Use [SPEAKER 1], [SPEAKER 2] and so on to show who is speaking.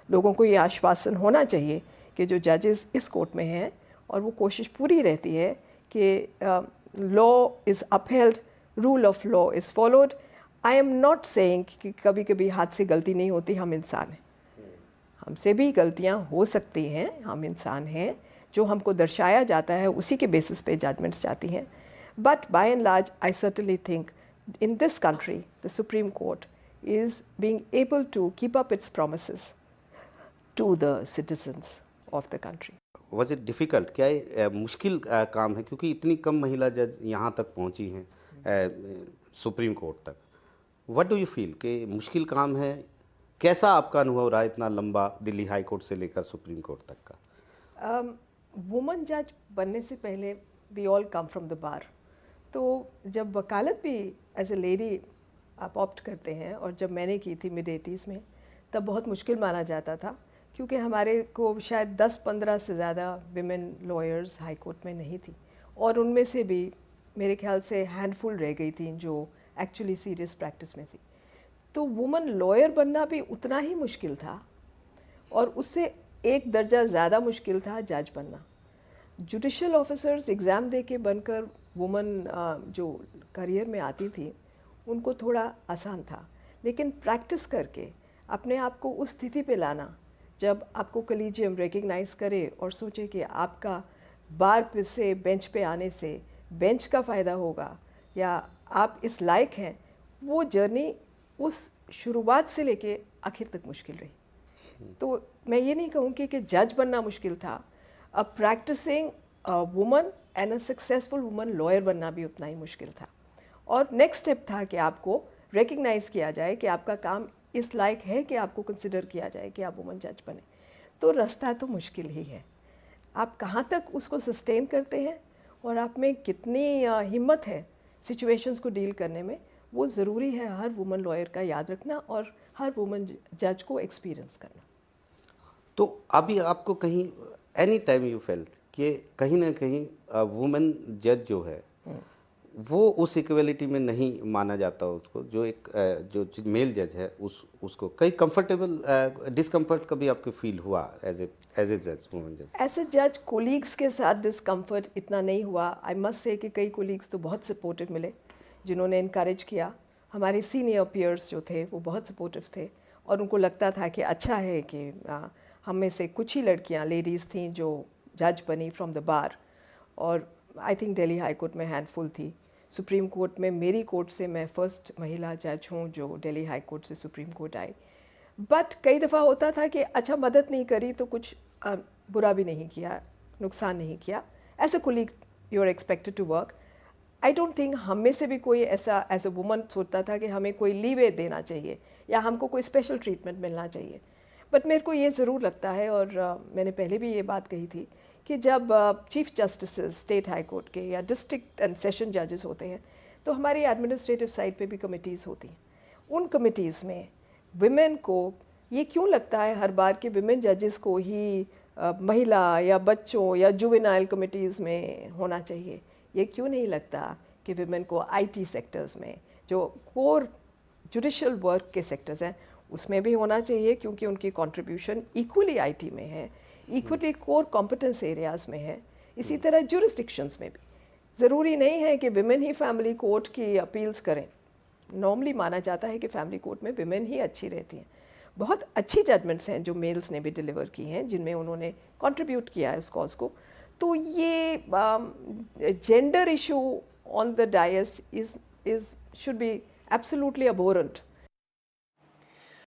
[SPEAKER 1] लोगों को ये आश्वासन होना चाहिए कि जो जजेस इस कोर्ट में हैं और वो कोशिश पूरी रहती है कि law is upheld, rule of law is followed. I am not saying कि कभी कभी हाथ से गलती नहीं होती, हम इंसान हैं, हमसे भी गलतियां हो सकती हैं, हम इंसान हैं, जो हमको दर्शाया जाता है उसी के बेसिस पे जजमेंट्स जाती हैं। But by and large I certainly think in this country the Supreme Court is being able to keep up its promises to the citizens of the country.
[SPEAKER 2] Was it difficult? क्या ये मुश्किल काम है, क्योंकि इतनी कम महिला जज यहाँ तक पहुँची हैं सुप्रीम कोर्ट तक? व्हाट डू यू फील कि मुश्किल काम है? कैसा आपका अनुभव रहा इतना लंबा दिल्ली हाई कोर्ट से लेकर सुप्रीम कोर्ट तक का?
[SPEAKER 1] वुमन जज बनने से पहले we all come from the bar, तो जब वकालत भी एज ए लेडी आप ऑप्ट करते हैं, और जब मैंने की थी मिड 80s में, तब बहुत मुश्किल माना जाता था, क्योंकि हमारे को शायद 10-15 से ज़्यादा विमेन लॉयर्स हाई कोर्ट में नहीं थी, और उनमें से भी मेरे ख्याल से हैंडफुल रह गई थी जो एक्चुअली सीरियस प्रैक्टिस में थी। तो वुमन लॉयर बनना भी उतना ही मुश्किल था, और उससे एक दर्जा ज़्यादा मुश्किल था जज बनना। जुडिशल ऑफिसर्स एग्ज़ाम दे के बनकर वुमन जो करियर में आती थी उनको थोड़ा आसान था, लेकिन प्रैक्टिस करके अपने आप को उस स्थिति पे लाना जब आपको कलीजियम रिकग्नाइज़ करे और सोचे कि आपका बार पे से बेंच पे आने से बेंच का फ़ायदा होगा या आप इस लायक हैं, वो जर्नी उस शुरुआत से लेके आखिर तक मुश्किल रही। तो मैं ये नहीं कहूँगी कि जज बनना मुश्किल था, a practising woman and a successful woman lawyer बनना भी उतना ही मुश्किल था। और नेक्स्ट स्टेप था कि आपको रिकग्नाइज़ किया जाए कि आपका काम इस लायक है कि आपको कंसिडर किया जाए कि आप वुमन जज बने। तो रास्ता तो मुश्किल ही है, आप कहाँ तक उसको सस्टेन करते हैं और आप में कितनी हिम्मत है सिचुएशंस को डील करने में, वो ज़रूरी है हर वुमन लॉयर का याद रखना और हर वुमन जज को एक्सपीरियंस करना।
[SPEAKER 2] तो अभी आपको कहीं एनी टाइम यू फेल्ट कि कहीं ना कहीं वुमेन जज जो है वो उस इक्वलिटी में नहीं माना जाता उसको, जो एक जो मेल जज है उसको कहीं कंफर्टेबल डिस्कम्फर्ट कभी आपको फील हुआ एज ए जज, वुमेन जज?
[SPEAKER 1] एज ए जज कोलीग्स के साथ डिस्कम्फर्ट इतना नहीं हुआ। आई मस्ट से कि कई कोलीग्स तो बहुत सपोर्टिव मिले जिन्होंने इनकरेज किया। हमारे सीनियर पीयर्स जो थे वो बहुत सपोर्टिव थे, और उनको लगता था कि अच्छा है कि हम में से कुछ ही लड़कियां लेडीज़ थीं जो जज बनी फ्रॉम द बार, और I think Delhi high court में हैंडफुल थी। सुप्रीम कोर्ट में मेरी कोर्ट से मैं फ़र्स्ट महिला जज हूँ जो दिल्ली हाई कोर्ट से सुप्रीम कोर्ट आई। बट कई दफ़ा होता था कि अच्छा मदद नहीं करी तो कुछ बुरा भी नहीं किया, नुकसान नहीं किया। As a colleague you are expected to work. I don't think हम में से भी कोई ऐसा एज अ वुमन सोचता था कि हमें कोई लीवे देना चाहिए या हमको कोई स्पेशल ट्रीटमेंट मिलना चाहिए। बट मेरे को ये ज़रूर लगता है, और मैंने पहले भी ये बात कही थी, कि जब chief justice state high court के या डिस्ट्रिक्ट एंड सेशन जजेस होते हैं तो हमारी एडमिनिस्ट्रेटिव साइड पे भी कमिटीज़ होती हैं। उन कमिटीज़ में विमेन को ये क्यों लगता है हर बार कि विमेन जजेस को ही महिला या बच्चों या जुवेनाइल कमिटीज़ में होना चाहिए? ये क्यों नहीं लगता कि विमेन को आईटी सेक्टर्स में, जो कोर जुडिशल वर्क के सेक्टर्स हैं, उसमें भी होना चाहिए, क्योंकि उनकी कंट्रीब्यूशन इक्वली आईटी में है, इक्वली कोर कॉम्पिटेंस एरियाज़ में है। इसी तरह जुरिस्डिक्शंस में भी ज़रूरी नहीं है कि विमेन ही फैमिली कोर्ट की अपील्स करें। नॉर्मली माना जाता है कि फैमिली कोर्ट में विमेन ही अच्छी रहती हैं। बहुत अच्छी जजमेंट्स हैं जो मेल्स ने भी डिलीवर की हैं, जिनमें उन्होंने कंट्रीब्यूट किया है उस कॉज को। तो ये gender issue on the dais is should be absolutely अबोरेंट